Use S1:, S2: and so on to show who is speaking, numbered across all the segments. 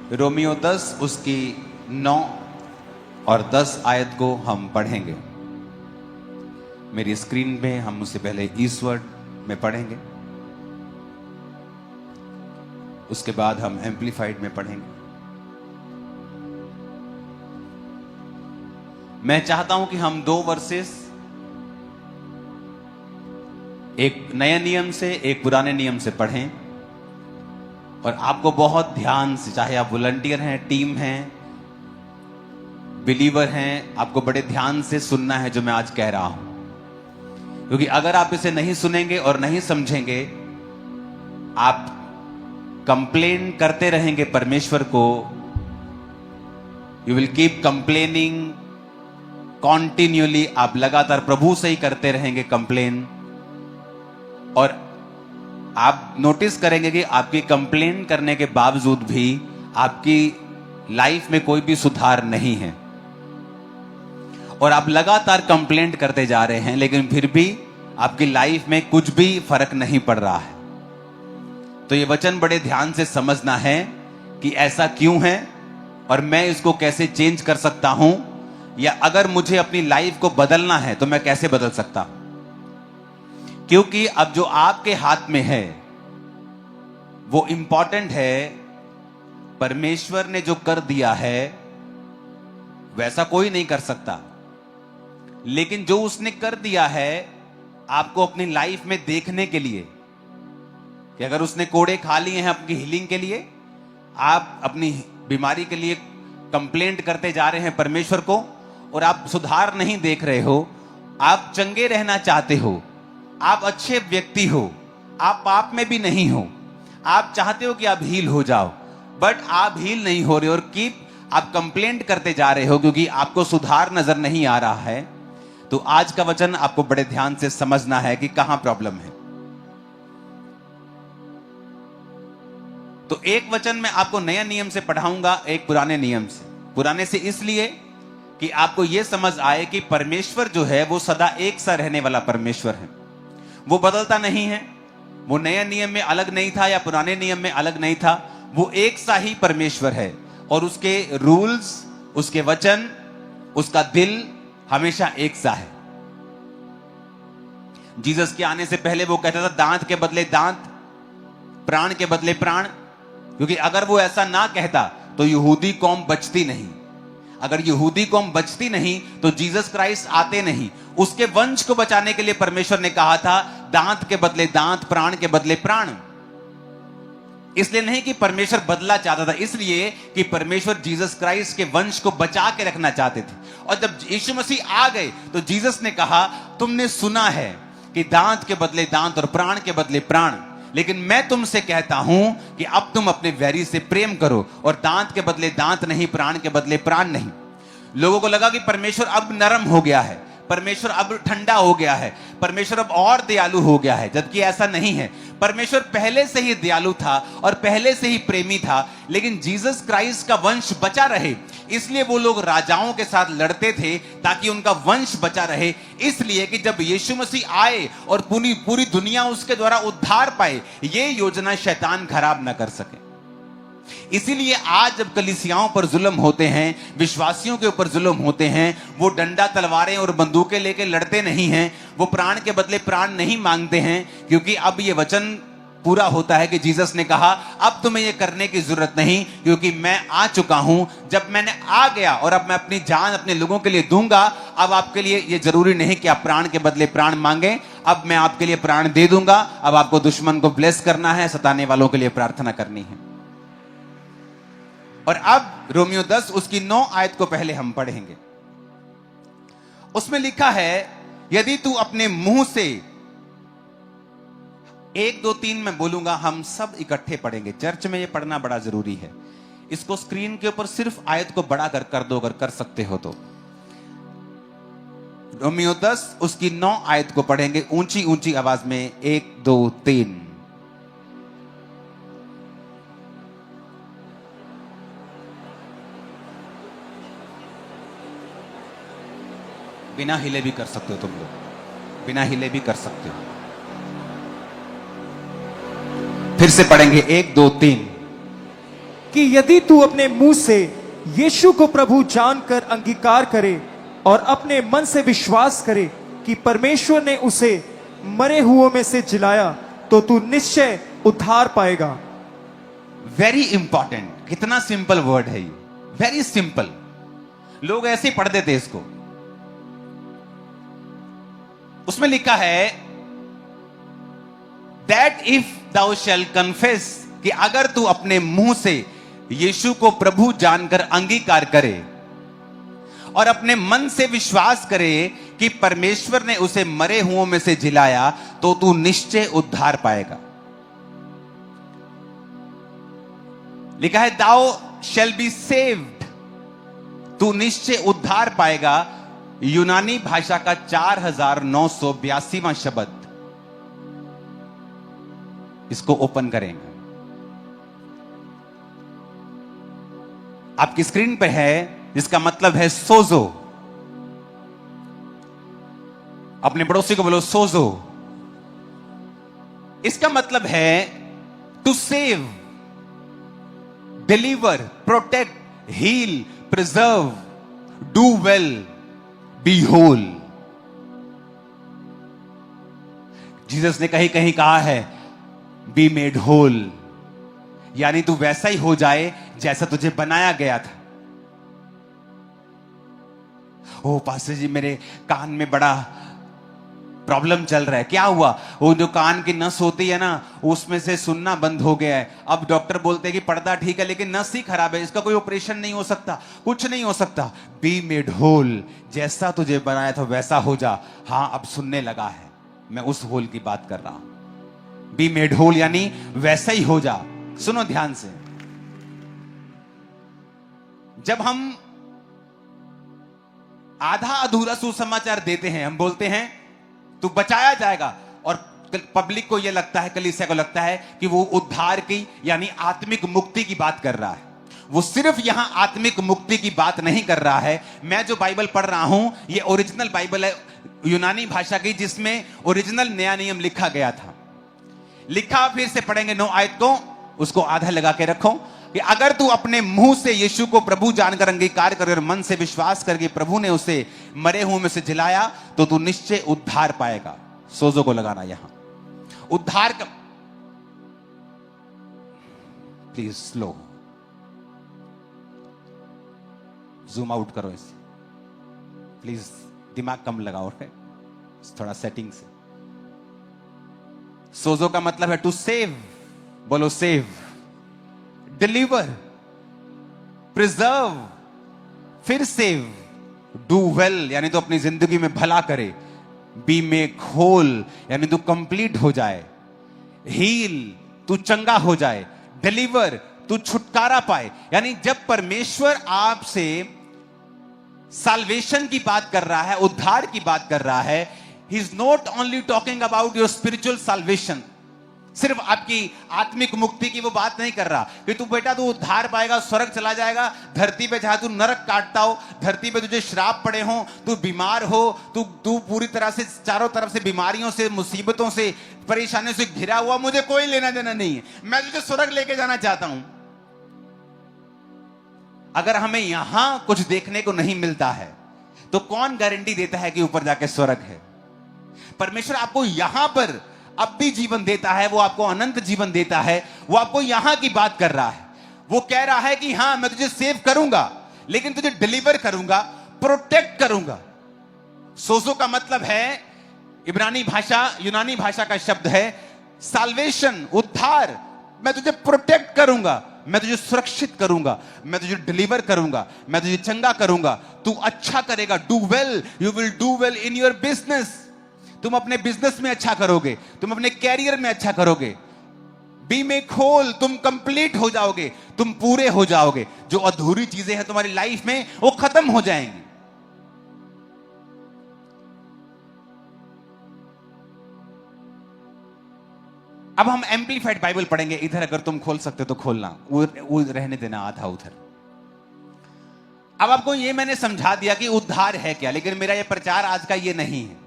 S1: Romeo 10 उसकी 9 और 10 आयत को हम पढ़ेंगे। मेरी स्क्रीन पे हम उससे पहले इस वर्ड में पढ़ेंगे, उसके बाद हम एम्पलीफाइड में पढ़ेंगे। मैं चाहता हूं कि हम 2 वर्सेस, एक नए नियम से एक पुराने नियम से पढ़ें, और आपको बहुत ध्यान से, चाहे आप वॉलंटियर हैं, टीम हैं, बिलीवर हैं, आपको बड़े ध्यान से सुनना है जो मैं आज कह रहा हूं, क्योंकि अगर आप इसे नहीं सुनेंगे और नहीं समझेंगे, आप कंप्लेन करते रहेंगे परमेश्वर को। यू विल कीप कंप्लेनिंग कॉन्टिन्यूअली, आप लगातार प्रभु से ही करते रहेंगे कंप्लेन, और आप नोटिस करेंगे कि आपकी कंप्लेन करने के बावजूद भी आपकी लाइफ में कोई भी सुधार नहीं है, और आप लगातार कंप्लेंट करते जा रहे हैं, लेकिन फिर भी आपकी लाइफ में कुछ भी फर्क नहीं पड़ रहा है। तो ये वचन बड़े ध्यान से समझना है कि ऐसा क्यों है और मैं इसको कैसे चेंज कर सकता हूं, या अगर मुझे अपनी लाइफ को बदलना है तो मैं कैसे बदल सकता हूं। क्योंकि अब जो आपके हाथ में है वो इंपॉर्टेंट है। परमेश्वर ने जो कर दिया है वैसा कोई नहीं कर सकता, लेकिन जो उसने कर दिया है आपको अपनी लाइफ में देखने के लिए, कि अगर उसने कोड़े खा लिए हैं आपकी हीलिंग के लिए, आप अपनी बीमारी के लिए कंप्लेंट करते जा रहे हैं परमेश्वर को, और आप सुधार नहीं देख रहे हो, आप चंगे रहना चाहते हो, आप अच्छे व्यक्ति हो, आप पाप में भी नहीं हो, आप चाहते हो कि आप हील हो जाओ, बट आप हील नहीं हो रहे, और आप कंप्लेंट करते जा रहे हो क्योंकि आपको सुधार नजर नहीं आ रहा है। तो आज का वचन आपको बड़े ध्यान से समझना है कि कहां प्रॉब्लम है। तो एक वचन मैं आपको नया नियम से पढ़ाऊंगा, एक पुराने नियम से। पुराने से इसलिए कि आपको यह समझ आए कि परमेश्वर जो है वो सदा एक सा रहने वाला परमेश्वर है, वो बदलता नहीं है। वो नए नियम में अलग नहीं था या पुराने नियम में अलग नहीं था, वो एक सा ही परमेश्वर है, और उसके रूल्स, उसके वचन, उसका दिल हमेशा एक सा है। जीसस के आने से पहले वो कहता था दांत के बदले दांत, प्राण के बदले प्राण, क्योंकि अगर वो ऐसा ना कहता तो यहूदी कौम बचती नहीं। अगर यहूदी कौम बचती नहीं तो जीसस क्राइस्ट आते नहीं। उसके वंश को बचाने के लिए परमेश्वर ने कहा था दांत के बदले दांत, प्राण के बदले प्राण। इसलिए नहीं कि परमेश्वर बदला चाहता था, इसलिए कि परमेश्वर जीसस क्राइस्ट के वंश को बचा के रखना चाहते थे। और जब यीशु मसीह आ गए तो जीसस ने कहा तुमने सुना है कि दांत के बदले दांत और प्राण के बदले प्राण, लेकिन मैं तुमसे कहता हूं कि अब तुम अपने वैरी से प्रेम करो, और दांत के बदले दांत नहीं, प्राण के बदले प्राण नहीं। लोगों को लगा कि परमेश्वर अब नरम हो गया है, परमेश्वर अब ठंडा हो गया है, परमेश्वर अब और दयालु हो गया है, जबकि ऐसा नहीं है। परमेश्वर पहले से ही दयालु था और पहले से ही प्रेमी था, लेकिन जीसस क्राइस्ट का वंश बचा रहे, इसलिए वो लोग राजाओं के साथ लड़ते थे ताकि उनका वंश बचा रहे। इसलिए कि जब यीशु मसीह आए और पूरी दुनिया उसके द्वारा उद्धार पाए, ये योजना शैतान खराब ना कर सके। इसीलिए आज जब कलीसियाओं पर जुल्म होते हैं, विश्वासियों के ऊपर जुल्म होते हैं, वो डंडा, तलवारें और बंदूकें लेके लड़ते नहीं हैं, वो प्राण के बदले प्राण नहीं मांगते हैं, क्योंकि अब ये वचन पूरा होता है कि जीसस ने कहा अब तुम्हें ये करने की जरूरत नहीं, क्योंकि मैं आ चुका हूं। जब मैंने आ गया और अब मैं अपनी जान अपने लोगों के लिए दूंगा, अब आपके लिए ये जरूरी नहीं कि आप प्राण के बदले प्राण मांगे, अब मैं आपके लिए प्राण दे दूंगा। अब आपको दुश्मन को ब्लेस करना है, सताने वालों के लिए प्रार्थना करनी है। और अब रोमियो 10 उसकी 9 आयत को पहले हम पढ़ेंगे। उसमें लिखा है यदि तू अपने मुंह से, 1 2 3 मैं बोलूंगा, हम सब इकट्ठे पढ़ेंगे। चर्च में ये पढ़ना बड़ा जरूरी है। इसको स्क्रीन के ऊपर सिर्फ आयत को बड़ा कर दो अगर कर सकते हो तो। रोमियो 10 उसकी 9 आयत को पढ़ेंगे ऊंची ऊंची आवाज में। 1 2 3। बिना हिले भी कर सकते हो तुम लोग, बिना हिले भी कर सकते हो। फिर से पढ़ेंगे 1 2 3।
S2: क्योंकि यदि तू अपने मुंह से यीशु को प्रभु जानकर अंगीकार करे और अपने मन से विश्वास करे कि परमेश्वर ने उसे मरे हुओं में से जिलाया, तो तू निश्चय उद्धार पाएगा।
S1: वेरी इंपॉर्टेंट, कितना सिंपल वर्ड है ये, वेरी सिंपल। लोग ऐसे ही पढ़ देते इसको। उसमें लिखा है that if thou shall confess, कि अगर तू अपने मुंह से यीशु को प्रभु जानकर अंगीकार करे और अपने मन से विश्वास करे कि परमेश्वर ने उसे मरे हुओं में से जिलाया, तो तू निश्चय उद्धार पाएगा। लिखा है thou shall be saved, तू निश्चय उद्धार पाएगा। यूनानी भाषा का 4982वां शब्द, इसको ओपन करेंगे। आपकी स्क्रीन पे है, जिसका मतलब है सोजो। अपने पड़ोसी को बोलो सोजो। इसका मतलब है to save, deliver, protect, heal, preserve, do well, be whole. Jesus ने कहीं कहीं कहा है बी मेड होल, यानी तू वैसा ही हो जाए जैसा तुझे बनाया गया था। ओ पास्टर जी, मेरे कान में बड़ा प्रॉब्लम चल रहा है। क्या हुआ? वो जो कान की नस होती है ना, उसमें से सुनना बंद हो गया है। अब डॉक्टर बोलते हैं कि पर्दा ठीक है लेकिन नस ही खराब है, इसका कोई ऑपरेशन नहीं हो सकता, कुछ नहीं हो सकता। बी मेड होल, जैसा तुझे बनाया था वैसा हो जा। हाँ, अब सुनने लगा है, मैं उस होल की बात कर रहा हूं। बी मेड होल यानी वैसा ही हो जा। सुनो ध्यान से, जब हम आधा अधूरा सुसमाचार देते हैं, हम बोलते हैं तू बचाया जाएगा, और पब्लिक को यह लगता है, कलीसिया को लगता है कि वो उद्धार की यानी आत्मिक मुक्ति की बात कर रहा है। वो सिर्फ यहां आत्मिक मुक्ति की बात नहीं कर रहा है। मैं जो बाइबल पढ़ रहा हूं, ये ओरिजिनल बाइबल है यूनानी भाषा की, जिसमें ओरिजिनल नया नियम लिखा गया था। लिखा फिर से पढ़ेंगे 9 आयत को, उसको आधा लगा के रखो कि अगर तू अपने मुंह से यीशु को प्रभु जानकर अंगीकार कर और मन से विश्वास करके प्रभु ने उसे मरे हुओं में से जिलाया, तो तू निश्चय उद्धार पाएगा। सोजो को लगाना यहां। उद्धार का प्लीज स्लो जूम आउट करो इसे, प्लीज दिमाग कम लगाओ, थोड़ा सेटिंग से। सोजो का मतलब है टू सेव, बोलो सेव, डिलीवर, प्रिजर्व, फिर सेव, डू वेल यानी तो अपनी जिंदगी में भला करे, बी मेक होल यानी तू कंप्लीट हो जाए, हील तू चंगा हो जाए, डिलीवर तू छुटकारा पाए। यानी जब परमेश्वर आपसे साल्वेशन की बात कर रहा है, उद्धार की बात कर रहा है, he is not only talking about your spiritual salvation, सिर्फ आपकी आत्मिक मुक्ति की वो बात नहीं कर रहा कि तू बेटा तू उद्धार पाएगा, स्वर्ग चला जाएगा। धरती पे जहां तू नरक काटता हो, धरती पे तुझे श्राप पड़े हो, तू बीमार हो, तू पूरी तरह से चारों तरफ से बीमारियों से, मुसीबतों से, परेशानियों से घिरा हुआ, मुझे कोई लेना देना नहीं है, मैं तुझे स्वर्ग लेके जाना चाहता हूं। अगर हमें यहां कुछ देखने को नहीं मिलता है, तो कौन गारंटी देता है कि ऊपर जाके स्वर्ग है? परमेश्वर आपको यहां पर अब भी जीवन देता है, वो आपको अनंत जीवन देता है। वो आपको यहां की बात कर रहा है। वो कह रहा है कि हां मैं तुझे सेव करूंगा, लेकिन तुझे डिलीवर करूंगा, प्रोटेक्ट करूंगा। सोजो का मतलब है इब्रानी भाषा, यूनानी भाषा का शब्द है साल्वेशन, उद्धार। मैं तुझे प्रोटेक्ट करूंगा, मैं तुझे सुरक्षित करूंगा, मैं तुझे डिलीवर करूंगा, मैं तुझे चंगा करूंगा, तू अच्छा करेगा। Do well, you will do well in your business, तुम अपने बिजनेस में अच्छा करोगे, तुम अपने कैरियर में अच्छा करोगे। बी मेक होल, तुम कंप्लीट हो जाओगे, तुम पूरे हो जाओगे। जो अधूरी चीजें हैं तुम्हारी लाइफ में वो खत्म हो जाएंगी। अब हम एम्पलीफाइड बाइबल पढ़ेंगे। इधर अगर तुम खोल सकते तो खोलना, वो रहने देना आधा उधर। अब आपको ये मैंने समझा दिया कि उद्धार है क्या, लेकिन मेरा ये प्रचार आज का ये नहीं है।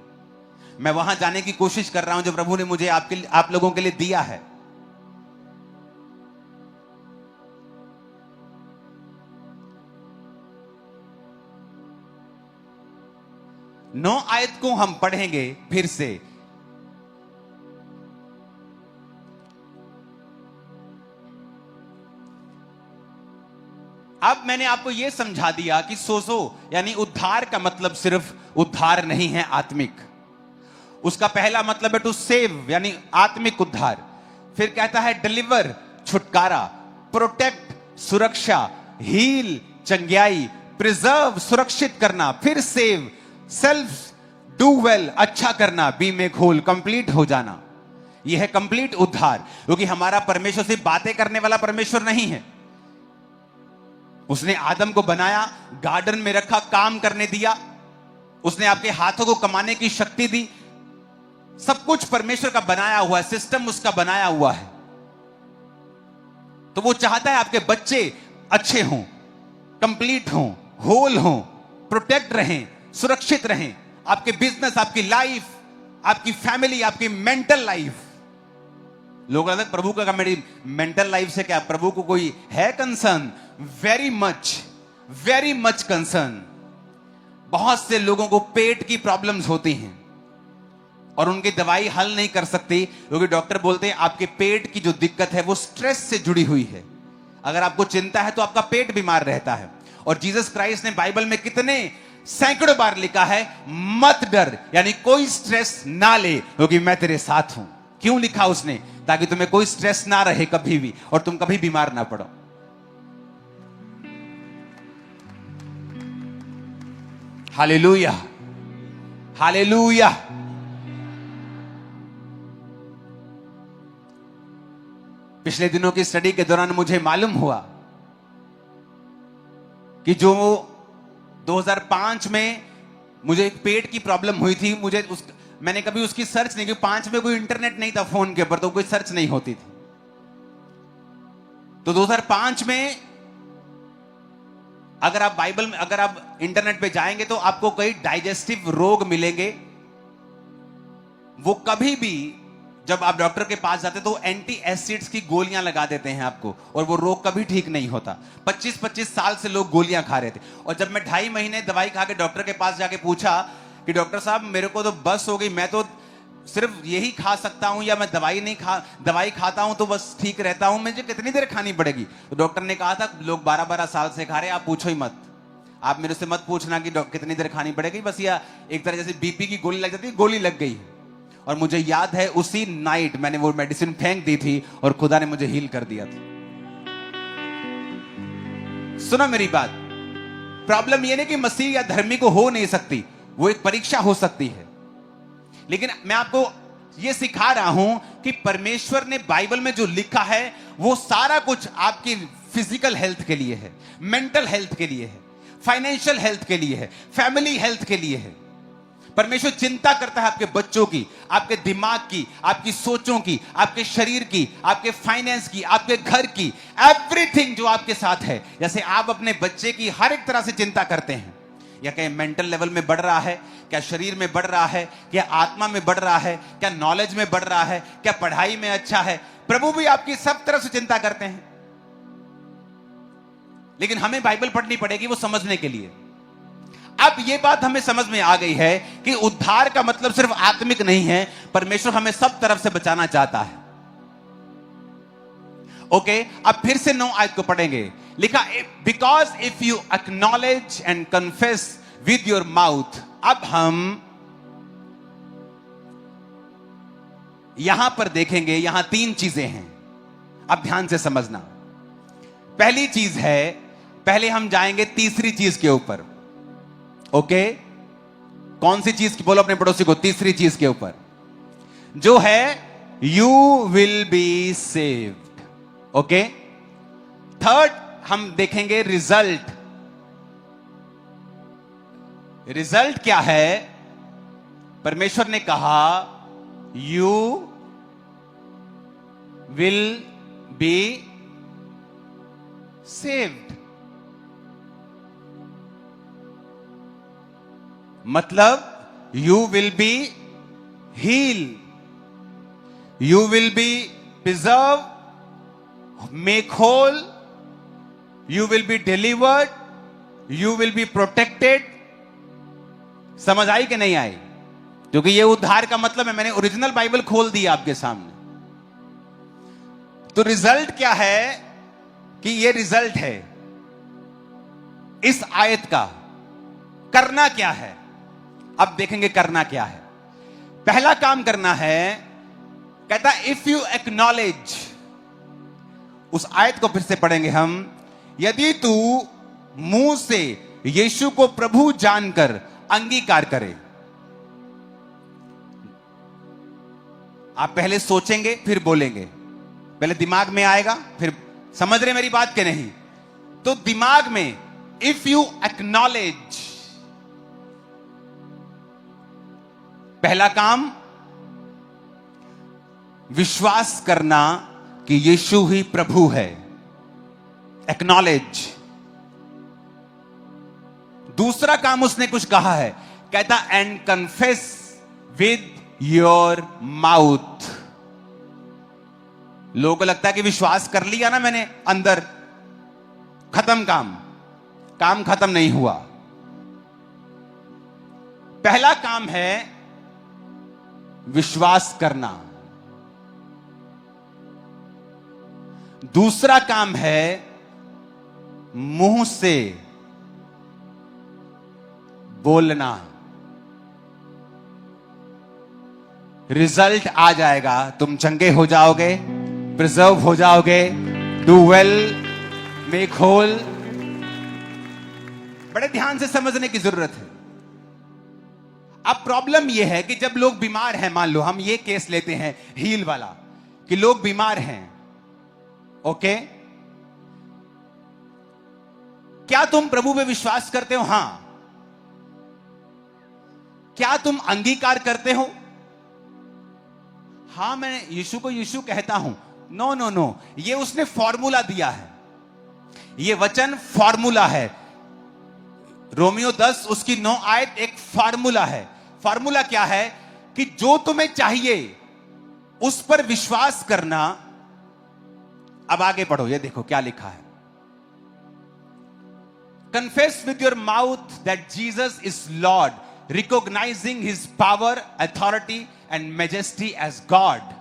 S1: मैं वहां जाने की कोशिश कर रहा हूं जो प्रभु ने मुझे आप लोगों के लिए दिया है। 9 आयत को हम पढ़ेंगे फिर से। अब मैंने आपको यह समझा दिया कि सोजो यानी उद्धार का मतलब सिर्फ उद्धार नहीं है आत्मिक। उसका पहला मतलब है टू सेव यानी आत्मिक उद्धार। फिर कहता है डिलीवर छुटकारा, प्रोटेक्ट सुरक्षा, हील चंगियाई, प्रिजर्व सुरक्षित करना, फिर सेव सेल्फ डू वेल अच्छा करना, बी मेक होल कंप्लीट हो जाना। यह है कंप्लीट उद्धार। क्योंकि हमारा परमेश्वर सिर्फ बातें करने वाला परमेश्वर नहीं है। उसने आदम को बनाया, गार्डन में रखा, काम करने दिया, उसने आपके हाथों को कमाने की शक्ति दी। सब कुछ परमेश्वर का बनाया हुआ है, सिस्टम उसका बनाया हुआ है। तो वो चाहता है आपके बच्चे अच्छे हों, कंप्लीट हों, होल हों, प्रोटेक्ट रहें, सुरक्षित रहें। आपके बिजनेस, आपकी लाइफ, आपकी फैमिली, आपकी मेंटल लाइफ। लोग कहते हैं प्रभु का मेरी मेंटल लाइफ से क्या, प्रभु को कोई है कंसर्न? Very much concern. बहुत से लोगों को पेट की प्रॉब्लम्स होती हैं और उनकी दवाई हल नहीं कर सकती, क्योंकि डॉक्टर बोलते हैं आपके पेट की जो दिक्कत है वो स्ट्रेस से जुड़ी हुई है। अगर आपको चिंता है तो आपका पेट बीमार रहता है। और जीसस क्राइस्ट ने बाइबल में कितने सैकड़ों बार लिखा है, मत डर, यानी कोई स्ट्रेस ना ले क्योंकि मैं तेरे साथ हूं। क्यों लिखा उसने? ताकि तुम्हें कोई स्ट्रेस ना रहे कभी भी और तुम कभी बीमार ना पड़ो। Hallelujah, hallelujah. पिछले दिनों की स्टडी के दौरान मुझे मालूम हुआ कि जो 2005 में मुझे एक पेट की प्रॉब्लम हुई थी, मैंने कभी उसकी सर्च नहीं की। 5 में कोई इंटरनेट नहीं था फोन के ऊपर, तो कोई सर्च नहीं होती थी। तो 2005 में अगर आप बाइबल में, अगर आप इंटरनेट पे जाएंगे तो आपको कई डाइजेस्टिव रोग मिलेंगे। वो कभी भी जब आप डॉक्टर के पास जाते तो एंटी एसिड्स की गोलियां लगा देते हैं आपको, और वो रोग कभी ठीक नहीं होता। 25-25 साल से लोग गोलियां खा रहे थे। और जब मैं 2.5 महीने दवाई खा के डॉक्टर के पास जाके पूछा कि डॉक्टर साहब मेरे को तो बस हो गई, मैं तो सिर्फ यही खा सकता हूं, या मैं दवाई खाता हूं तो बस ठीक रहता हूं, मुझे कितनी देर खानी पड़ेगी? तो डॉक्टर ने कहा था लोग 12-12 साल से खा रहे हैं, आप पूछो ही मत। आप मेरे से मत पूछना कि कितनी देर खानी पड़ेगी, बस या एक तरह जैसे बीपी की गोली लग जाती है, गोली लग गई। और मुझे याद है उसी नाइट मैंने वो मेडिसिन फेंक दी थी और खुदा ने मुझे हील कर दिया था। सुनो मेरी बात, प्रॉब्लम यह नहीं कि मसीह या धर्मी को हो नहीं सकती, वो एक परीक्षा हो सकती है। लेकिन मैं आपको यह सिखा रहा हूं कि परमेश्वर ने बाइबल में जो लिखा है वो सारा कुछ आपकी फिजिकल हेल्थ के लिए है, मेंटल हेल्थ के लिए है, फाइनेंशियल हेल्थ के लिए है, फैमिली हेल्थ के लिए है। परमेश्वर चिंता करता है आपके बच्चों की, आपके दिमाग की, आपकी सोचों की, आपके शरीर की, आपके फाइनेंस की, आपके घर की, एवरीथिंग जो आपके साथ है। जैसे आप अपने बच्चे की हर एक तरह से चिंता करते हैं, या क्या मेंटल लेवल में बढ़ रहा है, क्या शरीर में बढ़ रहा है, क्या आत्मा में बढ़ रहा है, क्या नॉलेज में बढ़ रहा है, क्या पढ़ाई में अच्छा है। प्रभु भी आपकी सब तरफ से चिंता करते हैं। लेकिन हमें बाइबल पढ़नी पड़ेगी वो समझने के लिए। अब यह बात हमें समझ में आ गई है कि उद्धार का मतलब सिर्फ आत्मिक नहीं है, परमेश्वर हमें सब तरफ से बचाना चाहता है। ओके, अब फिर से 9 आयत को पढ़ेंगे। लिखा, because if you acknowledge and confess with your mouth. अब हम यहां पर देखेंगे, यहां 3 चीजें हैं, अब ध्यान से समझना। पहली चीज है, पहले हम जाएंगे तीसरी चीज के ऊपर। ओके, कौन सी चीज की? बोलो अपने पड़ोसी को, तीसरी चीज के ऊपर जो है you will be saved. Okay, third हम देखेंगे रिजल्ट। रिजल्ट क्या है? परमेश्वर ने कहा यू विल बी सेव्ड, मतलब you will be heal, you will be preserve, make whole, you will be delivered, you will be protected, समझ आई कि नहीं आई? क्योंकि ये उद्धार का मतलब है। मैंने ओरिजिनल बाइबल खोल दी आपके सामने। तो रिजल्ट क्या है कि ये रिजल्ट है इस आयत का। करना क्या है? अब देखेंगे करना क्या है। पहला काम करना है, कहता इफ यू एक्नॉलेज, उस आयत को फिर से पढ़ेंगे हम। यदि तू मुंह से यीशु को प्रभु जानकर अंगीकार करे। आप पहले सोचेंगे फिर बोलेंगे, पहले दिमाग में आएगा फिर समझ रहे मेरी बात के नहीं? तो दिमाग में इफ यू एक्नॉलेज, पहला काम विश्वास करना कि यीशु ही प्रभु है। एक्नॉलेज। दूसरा काम उसने कुछ कहा है, कहता and confess with your mouth. लोगों को लगता है कि विश्वास कर लिया ना मैंने अंदर, खत्म काम। काम खत्म नहीं हुआ। पहला काम है विश्वास करना। दूसरा काम है मुंह से बोलना। रिजल्ट आ जाएगा, तुम चंगे हो जाओगे, प्रिजर्व हो जाओगे, डू वेल, मेक होल। बड़े ध्यान से समझने की जरूरत है। अब प्रॉब्लम यह है कि जब लोग बीमार हैं, मान लो हम ये केस लेते हैं हील वाला, कि लोग बीमार हैं, ओके, क्या तुम प्रभु पे विश्वास करते हो? हां। क्या तुम अंगीकार करते हो? हां, मैं यीशु को यीशु कहता हूं। नो नो नो, ये उसने फॉर्मूला दिया है। ये वचन फॉर्मूला है। रोमियो 10 उसकी 9 आयत एक फार्मूला है। फार्मूला क्या है कि जो तुम्हें चाहिए उस पर विश्वास करना। अब आगे पढ़ो, ये देखो क्या लिखा है। Confess with your mouth that Jesus is Lord, recognising his power, authority and majesty as God.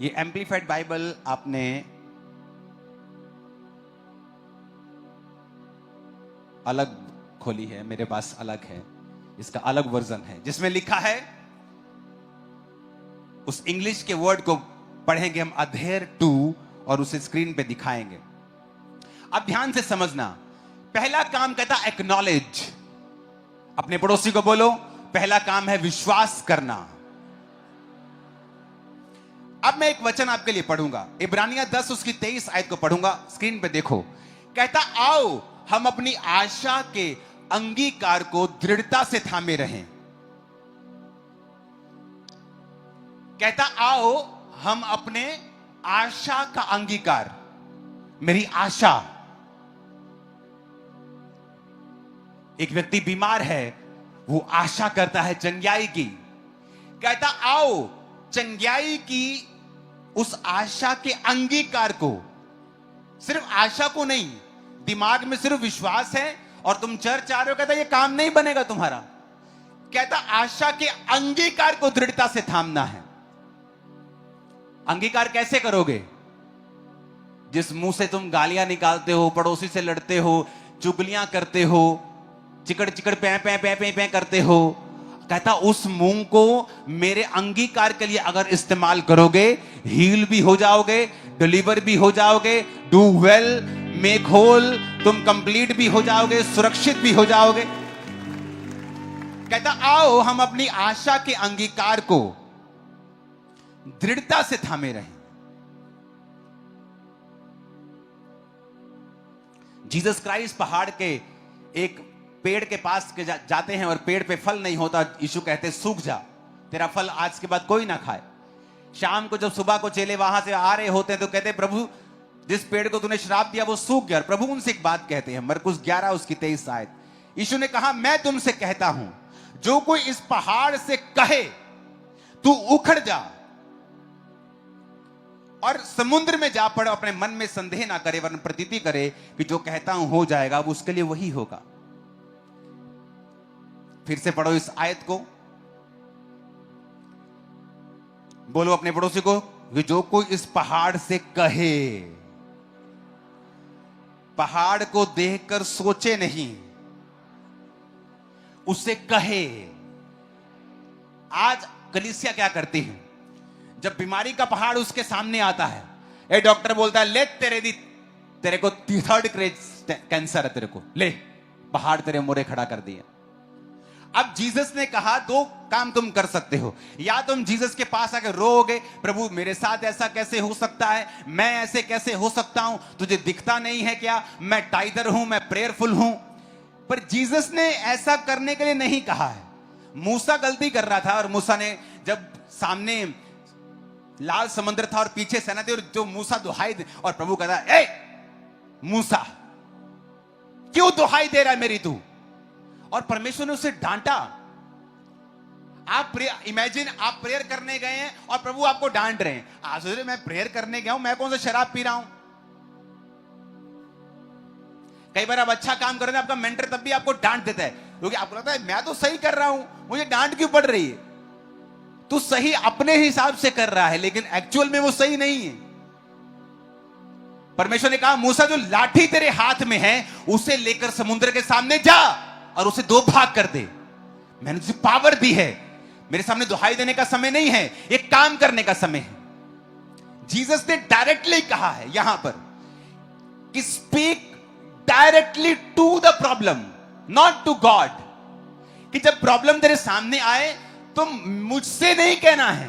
S1: ये एम्प्लीफाइड बाइबल आपने अलग खोली है, मेरे पास अलग है, इसका अलग वर्जन है, जिसमें लिखा है, उस इंग्लिश के वर्ड को पढ़ेंगे हम, अधेयर टू, और उसे स्क्रीन पे दिखाएंगे। अब ध्यान से समझना। पहला काम कहता एक्नॉलेज। अपने पड़ोसी को बोलो, पहला काम है विश्वास करना। अब मैं एक वचन आपके लिए पढ़ूंगा, इब्रानिया 10 उसकी 23 आयत को पढ़ूंगा, स्क्रीन पे देखो। कहता आओ हम अपनी आशा के अंगीकार को दृढ़ता से थामे रहें। कहता आओ हम अपने आशा का अंगीकार, मेरी आशा। एक व्यक्ति बीमार है, वो आशा करता है चंगाई की। कहता आओ चंगाई की उस आशा के अंगीकार को, सिर्फ आशा को नहीं, दिमाग में सिर्फ विश्वास है और तुम चर्च आ रहे हो, कहता ये काम नहीं बनेगा तुम्हारा। कहता आशा के अंगीकार को दृढ़ता से थामना है। अंगीकार कैसे करोगे? जिस मुंह से तुम गालियां निकालते हो, पड़ोसी से लड़ते हो, चुगलियां करते हो, चिकड़ चिकड़ पै पै पै पै पै करते हो, कहता उस मुंह को मेरे अंगीकार के लिए अगर इस्तेमाल करोगे, हील भी हो जाओगे, डिलीवर भी हो जाओगे, डू वेल, मेक होल, तुम कंप्लीट भी हो जाओगे, सुरक्षित भी हो जाओगे। कहता आओ हम अपनी आशा के अंगीकार को दृढ़ता से थामे रहें। जीसस क्राइस्ट पहाड़ के एक पेड़ के पास के जाते हैं और पेड़ पे फल नहीं होता। यीशु कहते सूख जा, तेरा फल आज के बाद कोई ना खाए। शाम को जब सुबह को चेले वहां से आ रहे होते हैं तो कहते प्रभु जिस पेड़ को तूने श्राप दिया वो सूख गया। प्रभु उनसे एक बात कहते हैं, मरकुस 11 उसकी 23 आयत। यीशु ने कहा मैं तुमसे कहता हूं, जो कोई इस पहाड़ से कहे तू उखड़ जा और समुद्र में जा पड़, अपने मन में संदेह ना करे वरन प्रतीति करे कि जो कहता हूं हो जाएगा, वो उसके लिए वही होगा। फिर से पढ़ो इस आयत को, बोलो अपने पड़ोसी को कि जो कोई इस पहाड़ से कहे, पहाड़ को देखकर सोचे नहीं, उसे कहे। आज कलीसिया क्या करती है, जब बीमारी का पहाड़ उसके सामने आता है, ए डॉक्टर बोलता है ले तेरे को 3rd स्टेज कैंसर है, तेरे को ले पहाड़ तेरे मोरे खड़ा कर दिया। अब जीसस ने कहा 2 काम तुम कर सकते हो, या तुम जीसस के पास आकर रोओगे, प्रभु मेरे साथ ऐसा कैसे हो सकता है, मैं ऐसे कैसे हो सकता हूं, तुझे दिखता नहीं है क्या, मैं टाइदर हूं, मैं प्रेयरफुल हूं। पर जीसस ने ऐसा करने के लिए नहीं कहा है। मूसा गलती कर रहा था, और मूसा ने जब सामने लाल समुद्र था और पीछे सेना थी, और जो मूसा दुहाई दे, और प्रभु कहता है ए मूसा क्यों दुहाई दे रहा है मेरी तू, और परमेश्वर ने उसे डांटा। आप इमेजिन आप प्रेयर करने गए हैं और प्रभु आपको डांट रहे हैं। आज मैं प्रेयर करने गया हूं, मैं कौन सा शराब पी रहा हूं। कई बार आप अच्छा काम कर रहे हैं, आपका मेंटर तब भी आपको डांट देता है, क्योंकि आपको लगता है मैं तो सही कर रहा हूं, मुझे डांट क्यों पड़ रही है। तू सही अपने हिसाब से कर रहा है, लेकिन एक्चुअल में वो सही नहीं है। परमेश्वर ने कहा मूसा जो लाठी तेरे हाथ में है उसे लेकर समुद्र के सामने जा और उसे 2 भाग कर दे। मैंने तुझे पावर दी है, मेरे सामने दुहाई देने का समय नहीं है, एक काम करने का समय है। जीसस ने डायरेक्टली कहा है यहां पर कि speak directly to the problem, not to God. कि जब प्रॉब्लम तेरे सामने आए तो मुझसे नहीं कहना है,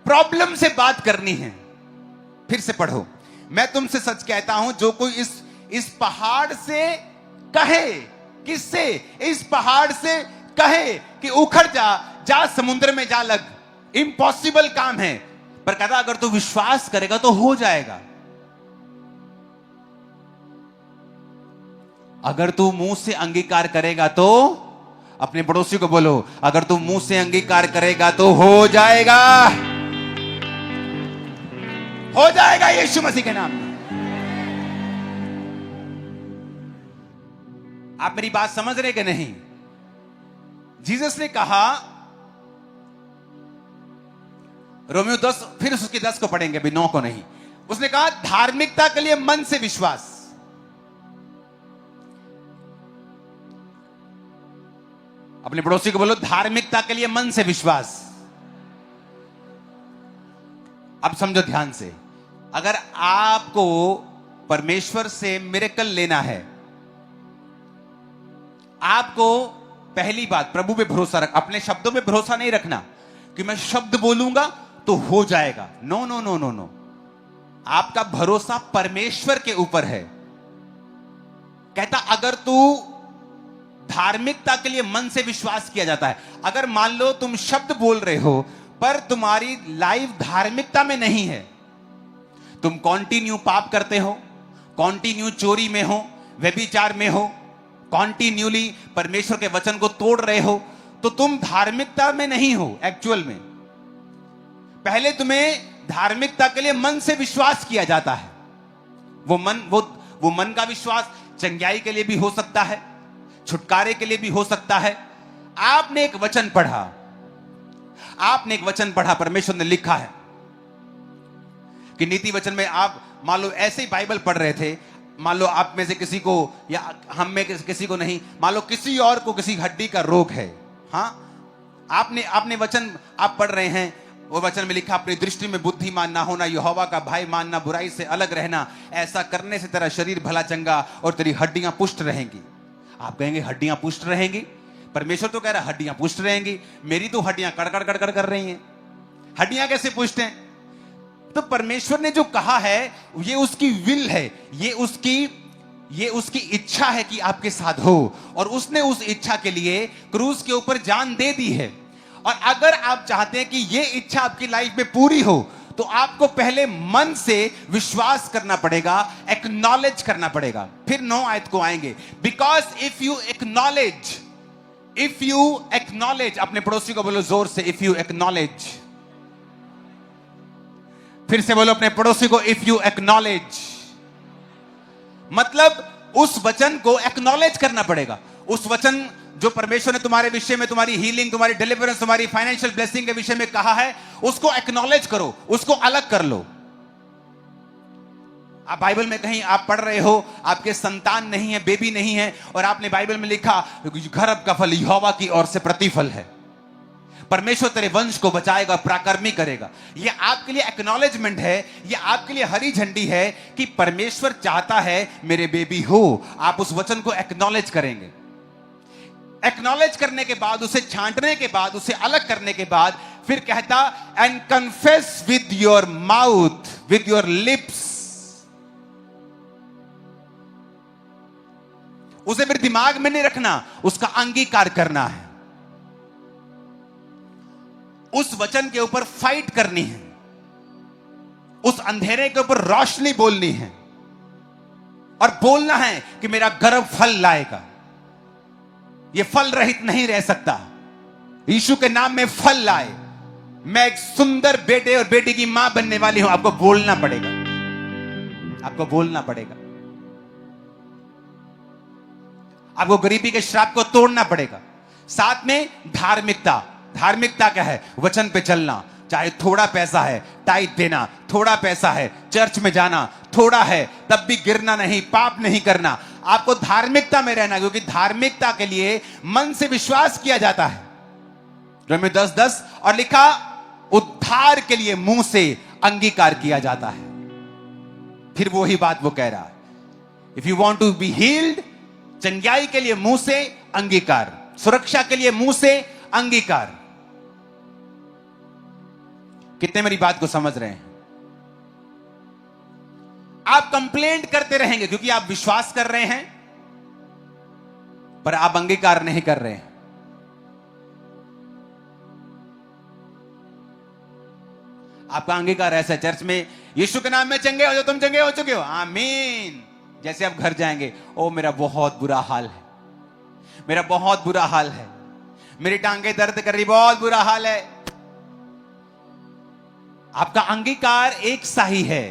S1: प्रॉब्लम से बात करनी है। फिर से पढ़ो, मैं तुमसे सच कहता हूं जो कोई इस पहाड़ से कहे, किससे, इस पहाड़ से कहे कि उखड़ जा समुद्र में जा लग, इम्पॉसिबल काम है, पर कहता अगर तू विश्वास करेगा तो हो जाएगा। अगर तू मुंह से अंगीकार करेगा तो, अपने पड़ोसी को बोलो अगर तू मुंह से अंगीकार करेगा तो हो जाएगा, हो जाएगा यीशु मसीह के नाम में। आप मेरी बात समझ रहे कि नहीं। जीसस ने कहा, रोमियो 10, फिर उसकी 10 को पढ़ेंगे, अभी 9 को नहीं। उसने कहा धार्मिकता के लिए मन से विश्वास। अपने पड़ोसी को बोलो धार्मिकता के लिए मन से विश्वास। अब समझो ध्यान से, अगर आपको परमेश्वर से मिरेकल लेना है, आपको पहली बात प्रभु पे भरोसा रख, अपने शब्दों पे भरोसा नहीं रखना कि मैं शब्द बोलूंगा तो हो जाएगा। No no no no no, आपका भरोसा परमेश्वर के ऊपर है। कहता अगर तू धार्मिकता के लिए मन से विश्वास किया जाता है, अगर मान लो तुम शब्द बोल रहे हो पर तुम्हारी लाइफ धार्मिकता में नहीं है, तुम कॉन्टिन्यू पाप करते हो, कॉन्टिन्यू चोरी में हो, व्यभिचार में हो, कॉन्टिन्यूली परमेश्वर के वचन को तोड़ रहे हो, तो तुम धार्मिकता में नहीं हो एक्चुअल में। पहले तुम्हें धार्मिकता के लिए मन से विश्वास किया जाता है। वो मन का विश्वास चंगाई के लिए भी हो सकता है, छुटकारे के लिए भी हो सकता है। आपने एक वचन पढ़ा, परमेश्वर ने लिखा है कि नीति वचन में आप मान लो ऐसे ही बाइबल पढ़ रहे थे, मान लो आप में से किसी को या हम में किसी को नहीं, मान लो किसी और को किसी हड्डी का रोग है, हाँ, आपने वचन आप पढ़ रहे हैं, वो वचन में लिखा अपनी दृष्टि में बुद्धिमान ना होना, यहोवा का भय मानना, बुराई से अलग रहना, ऐसा करने से तेरा शरीर भला चंगा और तेरी हड्डियां पुष्ट रहेंगी। आप कहेंगे हड्डियां पुष्ट रहेंगी, परमेश्वर तो कह रहा है हड्डियां पुष्ट रहेंगी, मेरी तो हड्डियां कड़कड़ कड़कड़ कर रही हैं, हड्डियां कैसे पुष्ट हैं। तो परमेश्वर ने जो कहा है ये उसकी विल है, ये उसकी इच्छा है कि आपके साथ हो, और उसने उस इच्छा के लिए क्रूस के ऊपर जान दे दी है। और अगर आप चाहते हैं कि ये इच्छा आपकी लाइफ में पूरी हो, तो आपको पहले मन से विश्वास करना पड़ेगा, एक्नॉलेज करना पड़ेगा। फिर 9 आयत को आएंगे, बिकॉज इफ यू एक्नॉलेज, अपने पड़ोसी को बोलो जोर से, इफ यू एक्नॉलेज। फिर से बोलो अपने पड़ोसी को, इफ यू एक्नॉलेज। मतलब उस वचन को एक्नॉलेज करना पड़ेगा। उस वचन जो परमेश्वर ने तुम्हारे विषय में, तुम्हारी हीलिंग, तुम्हारी डिलीवरेंस, तुम्हारी फाइनेंशियल ब्लेसिंग के विषय में कहा है, उसको एक्नॉलेज करो, उसको अलग कर लो। आप बाइबल में कहीं आप पढ़ रहे हो, आपके संतान नहीं है, बेबी नहीं है, और आपने बाइबल में लिखा गर्भ का फल यहोवा की ओर से प्रतिफल है, परमेश्वर तेरे वंश को बचाएगा, पराक्रमी करेगा। यह आपके लिए एक्नॉलेजमेंट है, यह आपके लिए हरी झंडी है कि परमेश्वर चाहता है मेरे बेबी हो। आप उस वचन को एक्नॉलेज करेंगे। एक्नॉलेज करने के बाद, उसे छांटने के बाद, उसे अलग करने के बाद फिर कहता and confess with your mouth, with your lips. उसे फिर दिमाग में नहीं रखना, उसका अंगीकार करना है। उस वचन के ऊपर फाइट करनी है, उस अंधेरे के ऊपर रोशनी बोलनी है, और बोलना है कि मेरा गर्भ फल लाएगा, यह फल रहित नहीं रह सकता। यीशु के नाम में फल लाए, मैं एक सुंदर बेटे और बेटी की मां बनने वाली हूं। आपको बोलना पड़ेगा, आपको बोलना पड़ेगा, आपको गरीबी के श्राप को तोड़ना पड़ेगा। साथ में धार्मिकता। धार्मिकता क्या है? वचन पे चलना, चाहे थोड़ा पैसा है टाइट देना, थोड़ा पैसा है चर्च में जाना, थोड़ा है तब भी गिरना नहीं, पाप नहीं करना। आपको धार्मिकता में रहना, क्योंकि धार्मिकता के लिए मन से विश्वास किया जाता है। रोमी 10:10 और लिखा उद्धार के लिए मुंह से अंगीकार किया जाता है। फिर वही बात वो कह रहा है, if you want to be healed, चंगाई के लिए मुंह से अंगीकार, सुरक्षा के लिए मुंह से अंगीकार। कितने मेरी बात को समझ रहे हैं? आप कंप्लेंट करते रहेंगे क्योंकि आप विश्वास कर रहे हैं, पर आप अंगीकार नहीं कर रहे हैं। आपका अंगीकार ऐसा, चर्च में यीशु के नाम में चंगे हो जो, तुम चंगे हो चुके हो, आमीन। जैसे आप घर जाएंगे, ओ मेरा बहुत बुरा हाल है, मेरा बहुत बुरा हाल है, मेरी टांगे दर्द कर रही, बहुत बुरा हाल है। आपका अंगीकार एक सा ही है।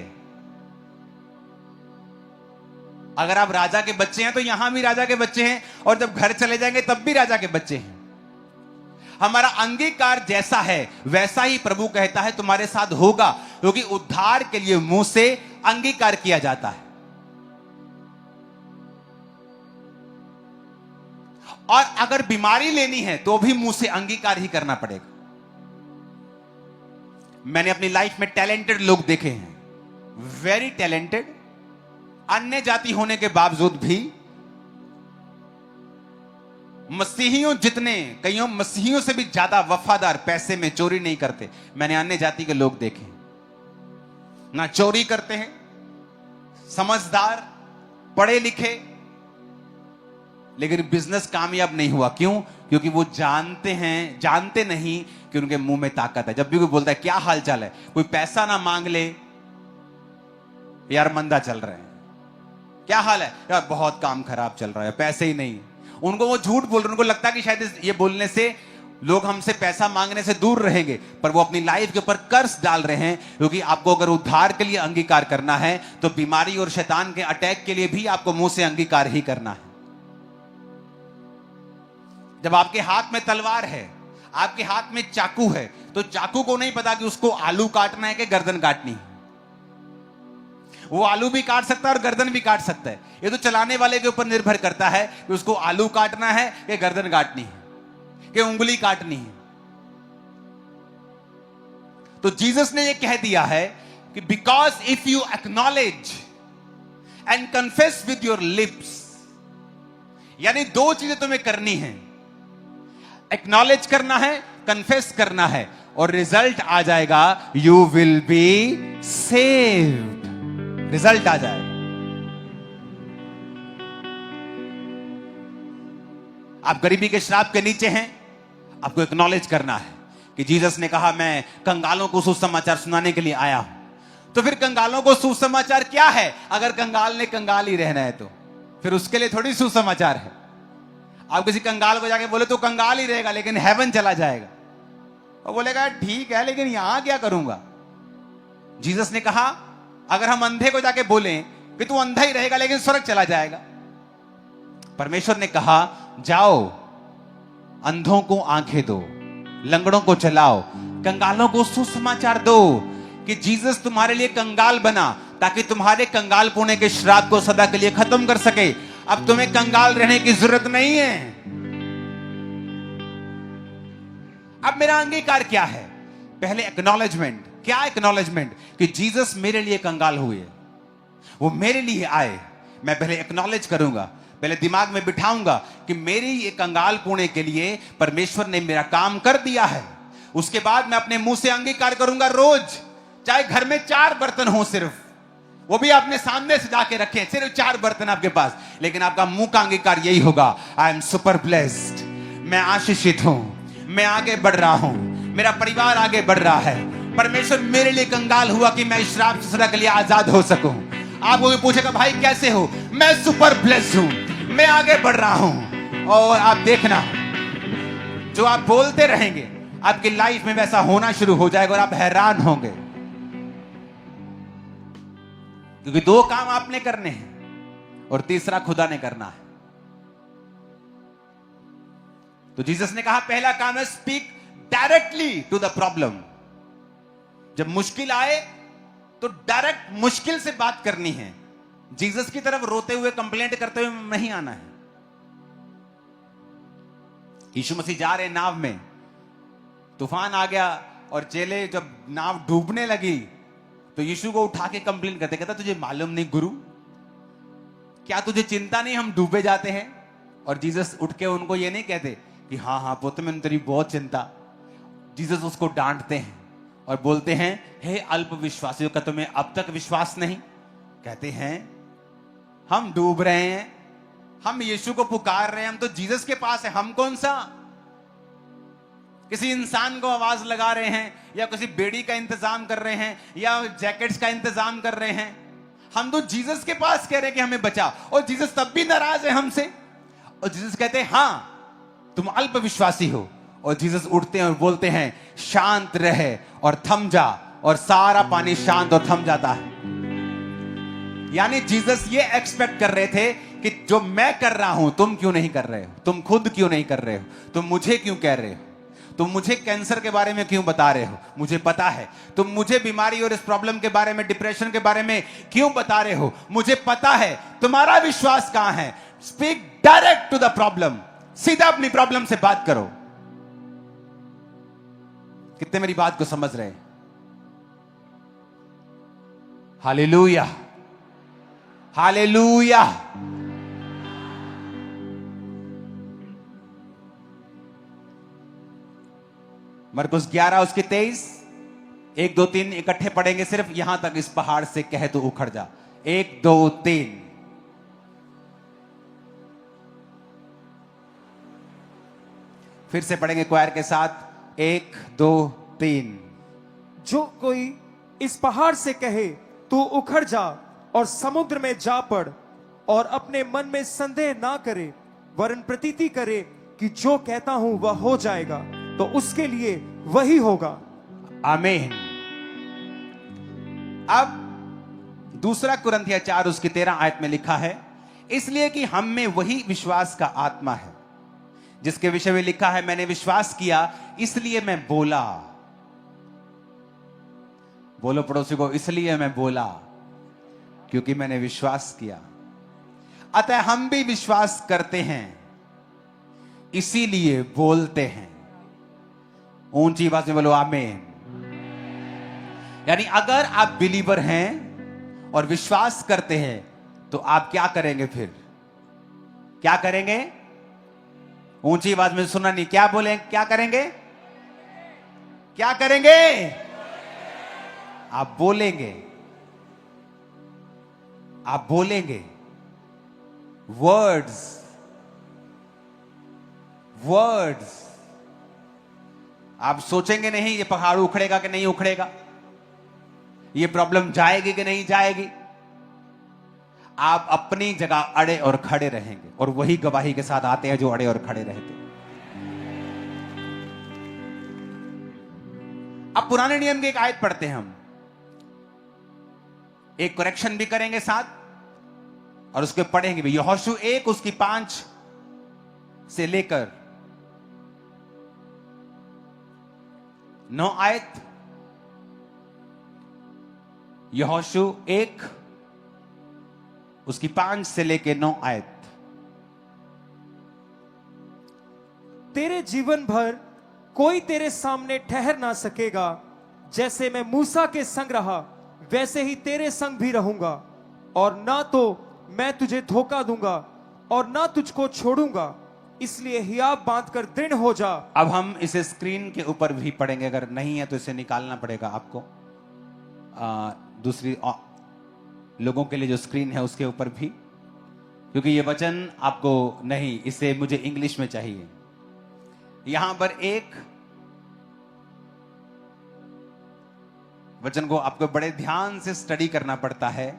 S1: अगर आप राजा के बच्चे हैं तो यहां भी राजा के बच्चे हैं, और जब घर चले जाएंगे तब भी राजा के बच्चे हैं। हमारा अंगीकार जैसा है वैसा ही प्रभु कहता है तुम्हारे साथ होगा, क्योंकि उद्धार के लिए मुंह से अंगीकार किया जाता है। और अगर बीमारी लेनी है तो भी मुंह से अंगीकार ही करना पड़ेगा। मैंने अपनी लाइफ में टैलेंटेड लोग देखे हैं, वेरी टैलेंटेड, अन्य जाति होने के बावजूद भी मसीहियों जितने, कईयों मसीहियों से भी ज्यादा वफादार, पैसे में चोरी नहीं करते। मैंने अन्य जाति के लोग देखे, ना चोरी करते हैं, समझदार, पढ़े लिखे, लेकिन बिजनेस कामयाब नहीं हुआ। क्यों? क्योंकि वो जानते नहीं कि उनके मुंह में ताकत है। जब भी कोई बोलता है क्या हाल चाल है, कोई पैसा ना मांग ले, यार मंदा चल रहा है, क्या हाल है यार, बहुत काम खराब चल रहा है, पैसे ही नहीं। उनको वो झूठ बोल रहे, उनको लगता है कि शायद ये बोलने से लोग हमसे पैसा मांगने से दूर रहेंगे, पर वो अपनी लाइफ के ऊपर कर्ज डाल रहे हैं। क्योंकि आपको अगर उद्धार के लिए अंगीकार करना है तो बीमारी और शैतान के अटैक के लिए भी आपको मुंह से अंगीकार ही करना है। जब आपके हाथ में तलवार है, आपके हाथ में चाकू है, तो चाकू को नहीं पता कि उसको आलू काटना है कि गर्दन काटनी है। वो आलू भी काट सकता है और गर्दन भी काट सकता है। ये तो चलाने वाले के ऊपर निर्भर करता है कि उसको आलू काटना है कि गर्दन काटनी है, कि उंगली काटनी है। तो जीसस ने ये कह दिया है कि because if you acknowledge and confess with your lips, यानी दो चीजें तुम्हें करनी है, एक्नॉलेज करना है, कन्फेस करना है, और रिजल्ट आ जाएगा, you will be saved. Result आ जाएगा। आप गरीबी के श्राप के नीचे हैं, आपको एक्नॉलेज करना है कि जीसस ने कहा मैं कंगालों को सुसमाचार सुनाने के लिए आया हूं। तो फिर कंगालों को सुसमाचार क्या है? अगर कंगाल ने कंगाल ही रहना है तो फिर उसके लिए थोड़ी सुसमाचार है। आप किसी कंगाल को जाके बोले तो कंगाल ही रहेगा, लेकिन हेवन चला जाएगा। और बोलेगा ठीक है, लेकिन यहां क्या करूंगा? जीसस ने कहा अगर हम अंधे को जाके बोलें कि तू अंधा ही रहेगा लेकिन स्वर्ग चला जाएगा। परमेश्वर ने कहा जाओ अंधों को आंखें दो, लंगड़ों को चलाओ, कंगालों को सुसमाचार दो कि जीसस तुम्हारे लिए कंगाल बना ताकि तुम्हारे कंगाल पुणे के श्राप को सदा के लिए खत्म कर सके। अब तुम्हें कंगाल रहने की जरूरत नहीं है। अब मेरा अंगीकार क्या है? पहले एक्नॉलेजमेंट। क्या एक्नॉलेजमेंट? कि जीसस मेरे लिए कंगाल हुए, वो मेरे लिए आए। मैं पहले एक्नॉलेज करूंगा, पहले दिमाग में बिठाऊंगा कि मेरी ये कंगाल पुणे के लिए परमेश्वर ने मेरा काम कर दिया है। उसके बाद मैं अपने मुंह से अंगीकार करूंगा रोज, चाहे घर में 4 बर्तन हो, सिर्फ वो भी आपने सामने सजा के रखे, सिर्फ 4 बर्तन आपके पास, लेकिन आपका मुंह का अंगीकार यही होगा, आई एम सुपर ब्लेस्ड, मैं आशीषित हूं, मैं आगे बढ़ रहा हूं, मेरा परिवार आगे बढ़ रहा है। परमेश्वर मेरे लिए कंगाल हुआ कि मैं श्राप से सदा के लिए आजाद हो सकूं। आप वो पूछेगा भाई कैसे हो? मैं सुपर ब्लेस्ड हूं, मैं आगे बढ़ रहा हूं। और आप देखना, जो आप बोलते रहेंगे आपकी लाइफ में वैसा होना शुरू हो जाएगा और आप हैरान होंगे, क्योंकि 2 काम आपने करने हैं और तीसरा खुदा ने करना है। तो जीसस ने कहा पहला काम है speak directly to the problem. जब मुश्किल आए तो डायरेक्ट मुश्किल से बात करनी है। जीसस की तरफ रोते हुए कंप्लेंट करते हुए नहीं आना है। यीशु मसीह जा रहे नाव में, तूफान आ गया और चेले जब नाव डूबने लगी तो यीशु को उठा के कंप्लेंट करते, कहता तुझे मालूम नहीं गुरु, क्या तुझे चिंता नहीं हम डूबे जाते हैं? और जीसस उठ के उनको ये नहीं कहते कि हाँ हाँ पुत्र मैंने तेरी बहुत चिंता। जीसस उसको डांटते हैं और बोलते हैं हे अल्प विश्वासियों का तुम्हें अब तक विश्वास नहीं? कहते हैं हम डूब रहे हैं, हम यीशु को पुकार रहे हैं, हम तो जीसस के पास है, हम कौन सा किसी इंसान को आवाज लगा रहे हैं या किसी बेड़ी का इंतजाम कर रहे हैं या जैकेट्स का इंतजाम कर रहे हैं? हम तो जीसस के पास कह रहे हैं कि हमें बचा, और जीसस तब भी नाराज है हमसे। और जीसस कहते हैं हाँ तुम अल्प विश्वासी हो। और जीसस उठते हैं और बोलते हैं शांत रहे और थम जा, और सारा पानी शांत और थम जाता है। यानी जीसस ये एक्सपेक्ट कर रहे थे कि जो मैं कर रहा हूं तुम क्यों नहीं कर रहे हो, तुम खुद क्यों नहीं कर रहे हो, तुम मुझे क्यों कह रहे हो, तुम मुझे कैंसर के बारे में क्यों बता रहे हो, मुझे पता है। तुम मुझे बीमारी और इस प्रॉब्लम के बारे में, डिप्रेशन के बारे में क्यों बता रहे हो, मुझे पता है। तुम्हारा विश्वास कहां है? Speak direct to the problem. सीधा अपनी प्रॉब्लम से बात करो। कितने मेरी बात को समझ रहे हैं? Hallelujah, hallelujah. मरकुस 11 उसकी 23, 1 2 3 इकट्ठे पढ़ेंगे। सिर्फ यहां तक, इस पहाड़ से कहे तो उखड़ जा। 1 2 3। फिर से पढ़ेंगे क्वायर के साथ। 1 2 3।
S2: जो कोई इस पहाड़ से कहे तू उखड़ जा और समुद्र में जा पड़, और अपने मन में संदेह ना करे वरन प्रतीति करे कि जो कहता हूं वह हो जाएगा, तो उसके लिए वही होगा।
S1: आमीन। अब दूसरा कुरिन्थिया 4 उसकी 13 आयत में लिखा है, इसलिए कि हम में वही विश्वास का आत्मा है जिसके विषय में लिखा है मैंने विश्वास किया इसलिए मैं बोला। बोलो पड़ोसी को, इसलिए मैं बोला क्योंकि मैंने विश्वास किया। अतः हम भी विश्वास करते हैं इसीलिए बोलते हैं। ऊंची आवाज में बोलो आमीन। यानी अगर आप बिलीवर हैं और विश्वास करते हैं तो आप क्या करेंगे? फिर क्या करेंगे? ऊंची आवाज में सुना नहीं, क्या बोले? क्या करेंगे? क्या करेंगे? आप बोलेंगे, आप बोलेंगे। Words, words. आप सोचेंगे नहीं ये पहाड़ उखड़ेगा कि नहीं उखड़ेगा, ये प्रॉब्लम जाएगी कि नहीं जाएगी। आप अपनी जगह अड़े और खड़े रहेंगे, और वही गवाही के साथ आते हैं जो अड़े और खड़े रहते हैं। अब पुराने नियम की एक आयत पढ़ते हैं हम, एक करेक्शन भी करेंगे साथ, और उसके पढ़ेंगे भी। यहोशू 1 उसकी 5 से लेकर 9 आयत, यहोशू 1 उसकी 5 से लेके 9 आयत।
S2: तेरे जीवन भर कोई तेरे सामने ठहर ना सकेगा, जैसे मैं मूसा के संग रहा वैसे ही तेरे संग भी रहूंगा, और ना तो मैं तुझे धोखा दूंगा और ना तुझको छोड़ूंगा, इसलिए हियाव बांधकर दृढ़ हो जा।
S1: अब हम इसे स्क्रीन के ऊपर भी पढ़ेंगे, अगर नहीं है तो इसे निकालना पड़ेगा आपको। दूसरी लोगों के लिए जो स्क्रीन है उसके ऊपर भी, क्योंकि ये वचन आपको नहीं, इसे मुझे इंग्लिश में चाहिए। यहां पर एक वचन को आपको बड़े ध्यान से स्टडी करना पड़ता है।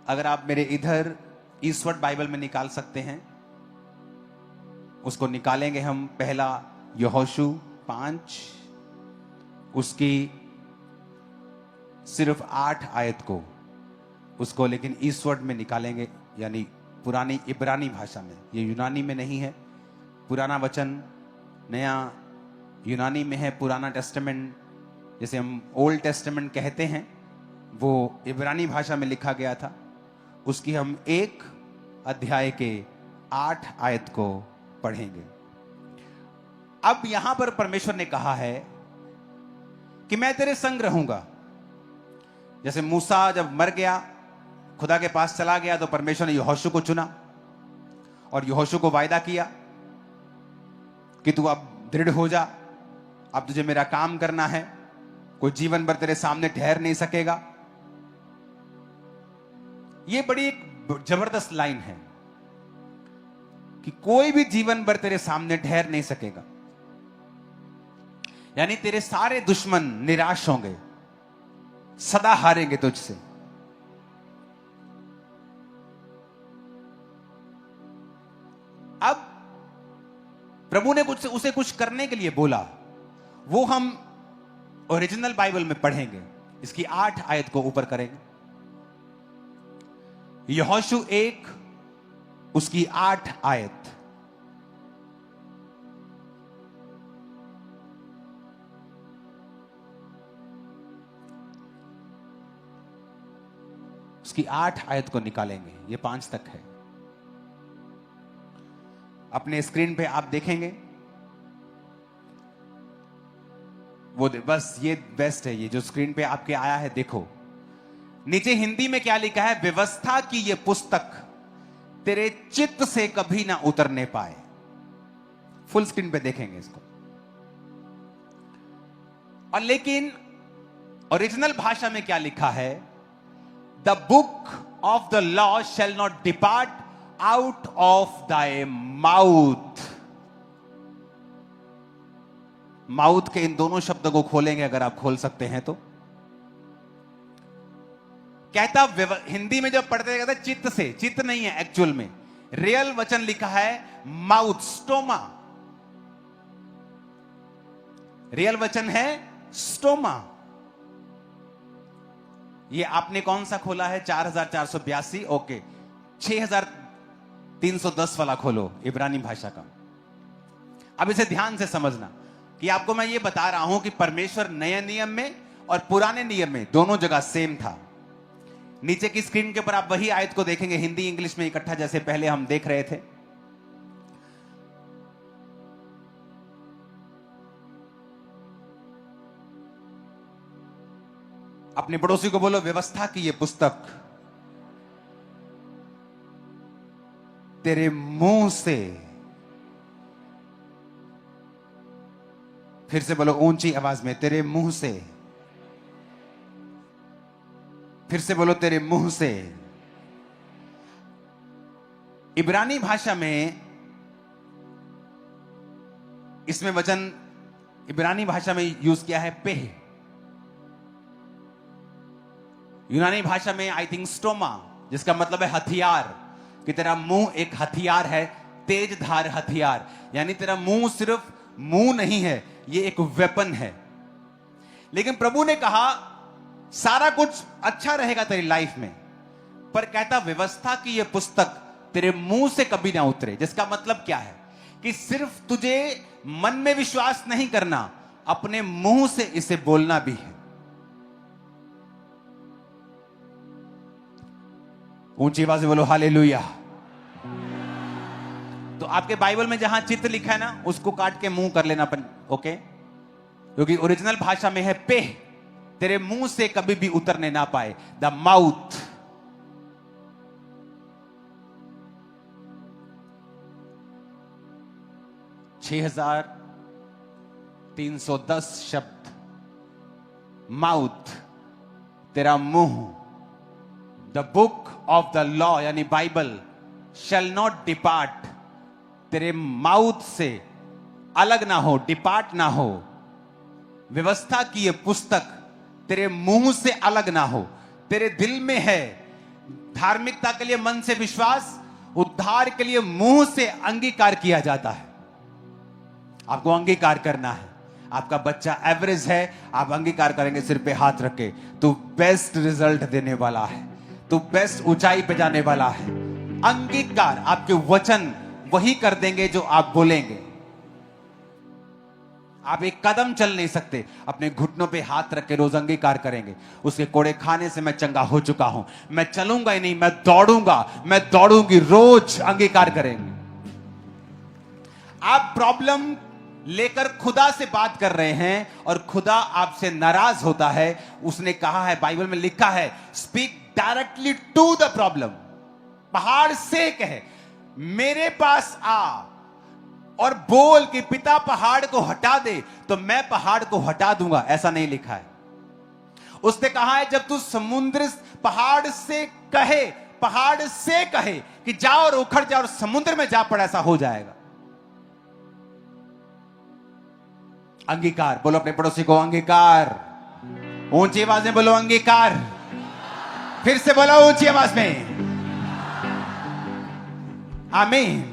S1: अगर आप मेरे इधर ईस्वर्ड बाइबल में निकाल सकते हैं, उसको निकालेंगे हम। पहला यहोशू 5 उसकी सिर्फ 8 आयत को, उसको लेकिन ईस्वर्ड में निकालेंगे, यानी पुरानी इब्रानी भाषा में। ये यूनानी में नहीं है, पुराना वचन नया यूनानी में है। पुराना टेस्टामेंट जैसे हम ओल्ड टेस्टामेंट कहते हैं, वो इब्रानी भाषा में लिखा गया था। उसकी हम 1 अध्याय के 8 आयत को पढ़ेंगे। अब यहां पर परमेश्वर ने कहा है कि मैं तेरे संग रहूंगा। जैसे मूसा जब मर गया, खुदा के पास चला गया, तो परमेश्वर ने यहोशू को चुना और यहोशू को वायदा किया कि तू अब दृढ़ हो जा, अब तुझे मेरा काम करना है, कोई जीवन भर तेरे सामने ठहर नहीं सकेगा। यह बड़ी एक जबरदस्त लाइन है कि कोई भी जीवन भर तेरे सामने ठहर नहीं सकेगा, यानी तेरे सारे दुश्मन निराश होंगे, सदा हारेंगे तुझसे। अब प्रभु ने उसे कुछ करने के लिए बोला, वो हम ओरिजिनल बाइबल में पढ़ेंगे। इसकी 8 आयत को ऊपर करेंगे। यहोशू 1 उसकी 8 आयत। उसकी 8 आयत को निकालेंगे, ये 5 तक है। अपने स्क्रीन पे आप देखेंगे, वो बस ये बेस्ट है, ये जो स्क्रीन पे आपके आया है देखो। नीचे हिंदी में क्या लिखा है? व्यवस्था की ये पुस्तक तेरे चित्त से कभी ना उतरने पाए। फुल स्क्रीन पे देखेंगे इसको। और लेकिन ओरिजिनल भाषा में क्या लिखा है? The book of the law shall not depart out of thy mouth. Mouth के इन दोनों शब्दों को खोलेंगे, अगर आप खोल सकते हैं तो। कहता हिंदी में जब पढ़ते कहता चित्त से, चित्त नहीं है एक्चुअल में, रियल वचन लिखा है माउथ, स्टोमा। रियल वचन है स्टोमा। ये आपने कौन सा खोला है? 4482। ओके, 6310 वाला खोलो, इब्रानी भाषा का। अब इसे ध्यान से समझना कि आपको मैं ये बता रहा हूं कि परमेश्वर नए नियम में और पुराने नियम में दोनों जगह सेम था। नीचे की स्क्रीन के ऊपर आप वही आयत को देखेंगे, हिंदी इंग्लिश में इकट्ठा, जैसे पहले हम देख रहे थे। अपने पड़ोसी को बोलो, व्यवस्था की ये पुस्तक तेरे मुंह से, फिर से बोलो ऊंची आवाज में, तेरे मुंह से, फिर से बोलो तेरे मुंह से। इब्रानी भाषा में इसमें वचन इब्रानी भाषा में यूज किया है पेह। यूनानी भाषा में आई थिंक स्टोमा, जिसका मतलब है हथियार, कि तेरा मुंह एक हथियार है, तेज धार हथियार। यानी तेरा मुंह सिर्फ मुंह नहीं है, ये एक वेपन है। लेकिन प्रभु ने कहा सारा कुछ अच्छा रहेगा तेरी लाइफ में, पर कहता व्यवस्था की यह पुस्तक तेरे मुंह से कभी ना उतरे। जिसका मतलब क्या है कि सिर्फ तुझे मन में विश्वास नहीं करना, अपने मुंह से इसे बोलना भी है। ऊंची आवाज से बोलो हालेलुया। तो आपके बाइबल में जहां चित्र लिखा है ना, उसको काट के मुंह कर लेना अपन, ओके? क्योंकि ओरिजिनल भाषा में है पे, तेरे मुंह से कभी भी उतरने ना पाए, द माउथ। 6310 शब्द, माउथ, तेरा मुंह। The book of the law यानी बाइबल शैल नॉट डिपार्ट, तेरे माउथ से अलग ना हो, डिपार्ट ना हो। व्यवस्था की ये पुस्तक तेरे मुंह से अलग ना हो। तेरे दिल में है धार्मिकता के लिए मन से विश्वास, उद्धार के लिए मुंह से अंगीकार किया जाता है। आपको अंगीकार करना है। आपका बच्चा एवरेज है, आप अंगीकार करेंगे सिर पे हाथ रख के, तू बेस्ट रिजल्ट देने वाला है, तू बेस्ट ऊंचाई पे जाने वाला है। अंगीकार, आपके वचन वही कर देंगे जो आप बोलेंगे। आप एक कदम चल नहीं सकते, अपने घुटनों पे हाथ रख के रोज अंगीकार करेंगे, उसके कोड़े खाने से मैं चंगा हो चुका हूं, मैं चलूंगा ही नहीं, मैं दौड़ूंगा, मैं दौड़ूंगी, रोज अंगीकार करेंगे। आप प्रॉब्लम लेकर खुदा से बात कर रहे हैं और खुदा आपसे नाराज होता है। उसने कहा है, बाइबल में लिखा है, speak directly to the problem. पहाड़ से कहे, मेरे पास आ और बोल कि पिता पहाड़ को हटा दे, तो मैं पहाड़ को हटा दूंगा, ऐसा नहीं लिखा है। उसने कहा है, जब तू समुद्र पहाड़ से कहे, पहाड़ से कहे कि जाओ और उखड़ जाओ और समुद्र में जा पड़, ऐसा हो जाएगा। अंगीकार, बोलो अपने पड़ोसी को अंगीकार। ऊंची आवाज में बोलो अंगीकार। फिर से बोलो ऊंची आवाज में, आमीन।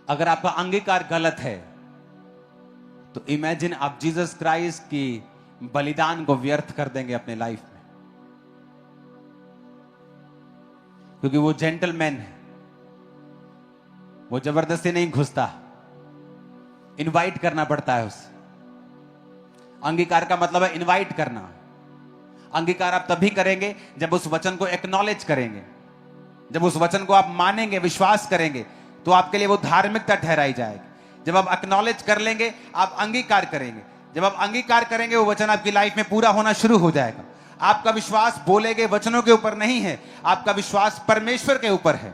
S1: अगर आपका अंगीकार गलत है तो इमेजिन आप जीसस क्राइस्ट की बलिदान को व्यर्थ कर देंगे अपने लाइफ में। क्योंकि वो जेंटलमैन है, वो जबरदस्ती नहीं घुसता, इनवाइट करना पड़ता है उसे। अंगीकार का मतलब है इनवाइट करना। अंगीकार आप तभी करेंगे जब उस वचन को एक्नॉलेज करेंगे, जब उस वचन को आप मानेंगे, विश्वास करेंगे, तो आपके लिए वो धार्मिकता ठहराई जाएगी। जब आप एक्नॉलेज कर लेंगे, आप अंगीकार करेंगे। जब आप अंगीकार करेंगे, वो वचन आपकी लाइफ में पूरा होना शुरू हो जाएगा। आपका विश्वास बोले गए वचनों के ऊपर नहीं है, आपका विश्वास परमेश्वर के ऊपर है।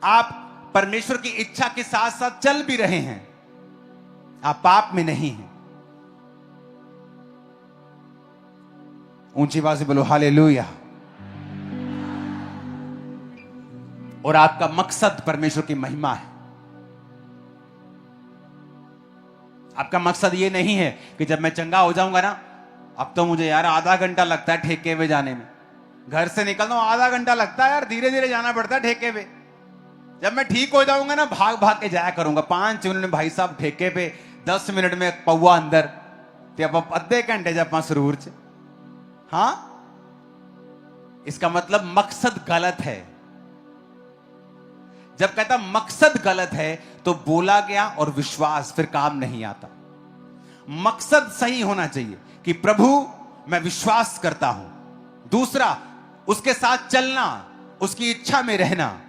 S1: आप परमेश्वर की इच्छा के साथ साथ चल भी रहे हैं, आप पाप में नहीं हैं। ऊंची आवाज से बोलो हालेलुया। और आपका मकसद परमेश्वर की महिमा है। आपका मकसद ये नहीं है कि जब मैं चंगा हो जाऊंगा ना, अब तो मुझे यार आधा घंटा लगता है ठेके पे जाने में, घर से निकलता हूं आधा घंटा लगता है यार, धीरे धीरे जाना पड़ता है ठेके पे। जब मैं ठीक हो जाऊंगा ना, भाग भाग के जाया करूंगा, 5 मिनट में भाई साहब ठेके पे, 10 मिनट में पौवा अंदर, अद्धे घंटे जब सुरूर च। हाँ, इसका मतलब मकसद गलत है। जब कहता मकसद गलत है तो बोला गया और विश्वास फिर काम नहीं आता। मकसद सही होना चाहिए कि प्रभु मैं विश्वास करता हूं, दूसरा उसके साथ चलना, उसकी इच्छा में रहना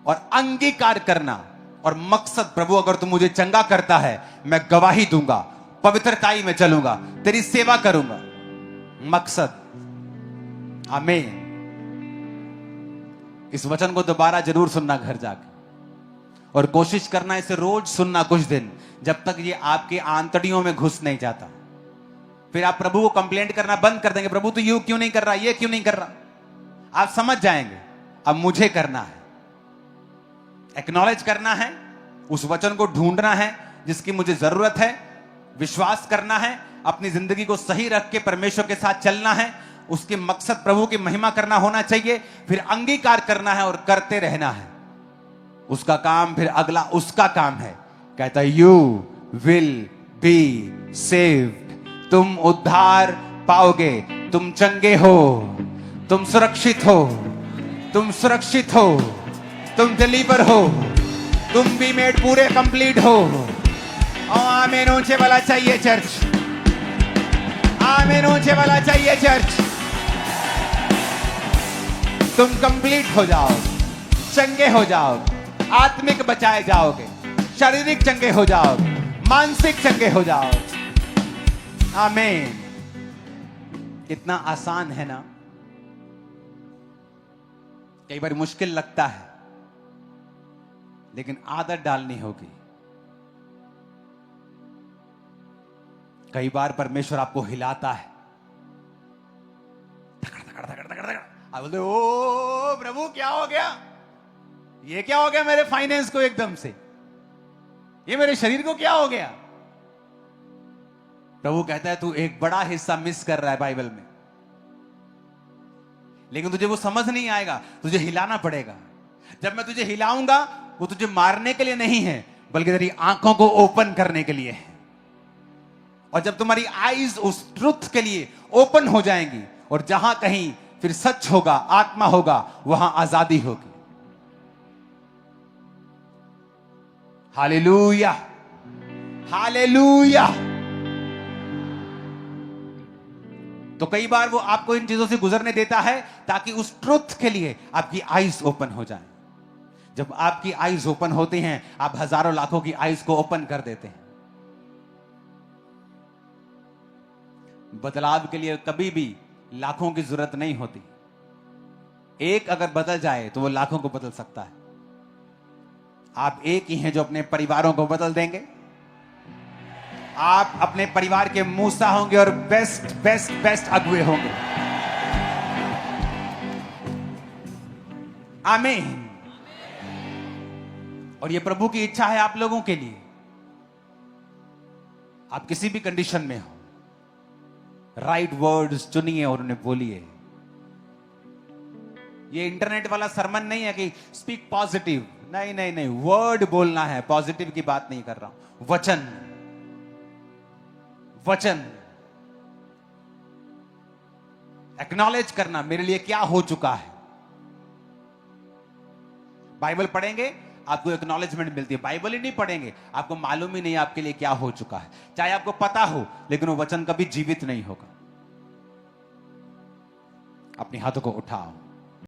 S1: और अंगीकार करना। और मकसद, प्रभु अगर तू मुझे चंगा करता है, मैं गवाही दूंगा, पवित्रताई में चलूंगा, तेरी सेवा करूंगा। मकसद, आमीन। इस वचन को दोबारा जरूर सुनना घर जाके, और कोशिश करना इसे रोज सुनना कुछ दिन, जब तक ये आपकी आंतड़ियों में घुस नहीं जाता। फिर आप प्रभु को कंप्लेंट करना बंद कर देंगे, प्रभु तू यू क्यों नहीं कर रहा, ये क्यों नहीं कर रहा। आप समझ जाएंगे अब मुझे करना है, एक्नॉलेज करना है, उस वचन को ढूंढना है जिसकी मुझे जरूरत है, विश्वास करना है, अपनी जिंदगी को सही रख के परमेश्वर के साथ चलना है, उसके मकसद प्रभु की महिमा करना होना चाहिए, फिर अंगीकार करना है और करते रहना है। उसका काम फिर अगला उसका काम है। कहता है यू विल बी सेव्ड, तुम उद्धार पाओगे, तुम चंगे हो, तुम सुरक्षित हो, तुम सुरक्षित हो, तुम डिलीवर हो, तुम भी मेड पूरे कंप्लीट हो। आमीन ऊंचे वाला चाहिए चर्च, आमीन ऊंचे वाला चाहिए चर्च। तुम कंप्लीट हो जाओ, चंगे हो जाओ, आत्मिक बचाए जाओगे, शारीरिक चंगे हो जाओगे, मानसिक चंगे हो जाओगे। आमीन। कितना आसान है ना। कई बार मुश्किल लगता है, लेकिन आदत डालनी होगी। कई बार परमेश्वर आपको हिलाता है, आप बोलते ओ प्रभु क्या हो गया, ये क्या हो गया मेरे फाइनेंस को एकदम से, ये मेरे शरीर को क्या हो गया। प्रभु कहता है तू एक बड़ा हिस्सा मिस कर रहा है बाइबल में, लेकिन तुझे वो समझ नहीं आएगा, तुझे हिलाना पड़ेगा। जब मैं तुझे हिलाऊंगा वो तुझे मारने के लिए नहीं है, बल्कि तेरी आंखों को ओपन करने के लिए है। और जब तुम्हारी आईज उस ट्रुथ के लिए ओपन हो जाएंगी, और जहां कहीं फिर सच होगा, आत्मा होगा, वहां आजादी होगी। Hallelujah, hallelujah. तो कई बार वो आपको इन चीजों से गुजरने देता है ताकि उस ट्रुथ के लिए आपकी आईज ओपन हो जाए। जब आपकी आईज ओपन होती हैं, आप हजारों लाखों की आईज को ओपन कर देते हैं। बदलाव के लिए कभी भी लाखों की जरूरत नहीं होती। एक अगर बदल जाए तो वो लाखों को बदल सकता है। आप एक ही हैं जो अपने परिवारों को बदल देंगे। आप अपने परिवार के मूसा होंगे और बेस्ट बेस्ट बेस्ट अगुए होंगे। आमीन। और ये प्रभु की इच्छा है आप लोगों के लिए। आप किसी भी कंडीशन में हो, राइट वर्ड्स चुनिए और उन्हें बोलिए। ये इंटरनेट वाला सरमन नहीं है कि स्पीक पॉजिटिव, नहीं नहीं नहीं, वर्ड बोलना है, पॉजिटिव की बात नहीं कर रहा हूं। वचन, वचन एक्नॉलेज करना, मेरे लिए क्या हो चुका है। बाइबल पढ़ेंगे आपको एक्नॉलेजमेंट मिलती है। बाइबल ही नहीं पढ़ेंगे आपको मालूम ही नहीं आपके लिए क्या हो चुका है। चाहे आपको पता हो, लेकिन वो वचन कभी जीवित नहीं होगा। अपने हाथों को उठाओ।